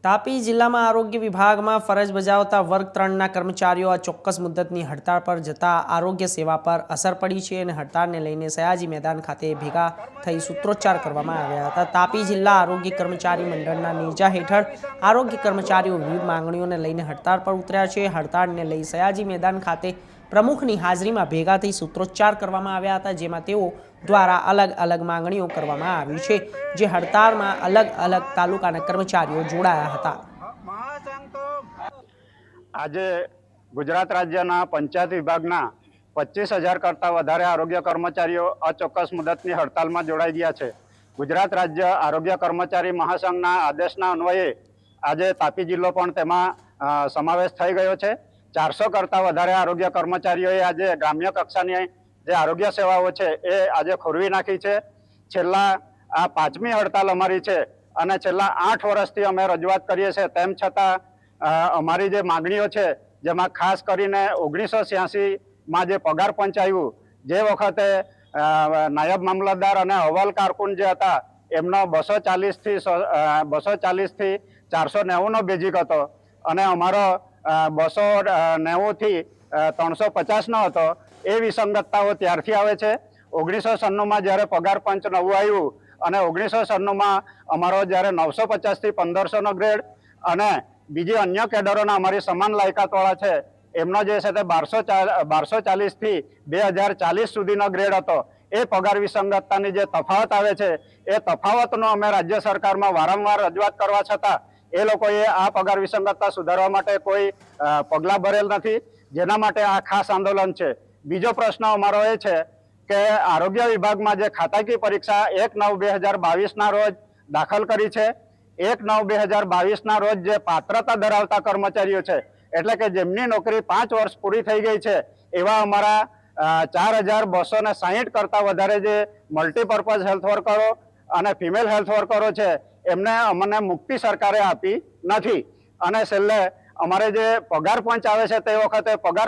તાપી જિલ્લામાં આરોગ્ય વિભાગમાં ફરજ બજાવતા વર્ગ 3ના કર્મચારીઓ આ ચોક્કસ મુદ્દતની હડતાળ પર જતા આરોગ્ય સેવા પર અસર પડી છે અને હડતાળને લઈને સયાજી મેદાન ખાતે ભેગા થઈ સૂત્રોચ્ચાર કરવામાં આવ્યા હતા। તાપી જિલ્લા આરોગ્ય કર્મચારી મંડળના નેજા હેઠળ આરોગ્ય કર્મચારીઓ વિવિધ માંગણીઓને લઈને હડતાળ પર ઉતર્યા છે। હડતાળને લઈ સયાજી મેદાન ખાતે પ્રમુખની હાજરીમાં ભેગા થઈ સૂત્રોચ્ચાર કરવામાં આવ્યા હતા, જેમાં તેઓ દ્વારા અલગ અલગ માંગણીઓ કરવામાં આવી છે, જે હડતાળમાં અલગ અલગ તાલુકાના કર્મચારીઓ જોડાયા હતા। આજે ગુજરાત રાજ્યના પંચાયત વિભાગના 25,000 કરતાં વધારે આરોગ્ય કર્મચારીઓ અચોક્કસ મુદતની હડતાલમાં જોડાઈ ગયા છે। ગુજરાત રાજ્ય આરોગ્ય કર્મચારી મહાસંઘના આદેશના અન્વયે આજે તાપી જિલ્લો પણ તેમાં સમાવેશ થઈ ગયો છે। 400 કરતાં વધારે આરોગ્ય કર્મચારીઓએ આજે ગ્રામ્ય કક્ષાની જે આરોગ્ય સેવાઓ છે એ આજે ખોરવી નાખી છે। છેલ્લા આ 5મી હડતાલ અમારી છે અને છેલ્લા 8 વર્ષથી અમે રજૂઆત કરીએ છીએ, તેમ છતાં અમારી જે માગણીઓ છે, જેમાં ખાસ કરીને 1986માં જે પગાર પંચ આવ્યું, જે વખતે નાયબ મામલતદાર અને અહેવાલ કારકુન જે હતા એમનો 240 થી 490નો બેઝિક હતો અને અમારો 290 થી 350નો હતો। એ વિસંગતતાઓ ત્યારથી આવે છે। 1996માં જ્યારે પગાર પંચ નવું આવ્યું અને 1996માં અમારો જ્યારે 950 થી 1500નો ગ્રેડ અને બીજી અન્ય કેડરોના અમારી સમાન લાયકાતવાળા છે એમનો જે છે તે 1240 થી 2040 સુધીનો ગ્રેડ હતો। એ પગાર વિસંગતતાની જે તફાવત આવે છે એ તફાવતનો અમે રાજ્ય સરકારમાં વારંવાર રજૂઆત કરવા છતાં એ લોકોએ આ પગાર વિસંગતતા સુધારવા માટે કોઈ પગલાં ભરેલ નથી, જેના માટે આ ખાસ આંદોલન છે। બીજો પ્રશ્ન અમારો એ છે કે આરોગ્ય વિભાગમાં જે ખાતાકીય પરીક્ષા 1/9/2022ના રોજ દાખલ કરી છે, 1/9/2022ના રોજ જે પાત્રતા ધરાવતા કર્મચારીઓ છે, એટલે કે જેમની નોકરી 5 વર્ષ પૂરી થઈ ગઈ છે, એવા અમારા 4,260 કરતાં વધારે જે મલ્ટીપર્પઝ હેલ્થ વર્કરો અને ફિમેલ હેલ્થ વર્કરો છે એમને અમને મુક્તિ સરકારે આપી નથી। અને છેલ્લે અમારે જે પગાર પંચ આવે છે તે વખતે પગાર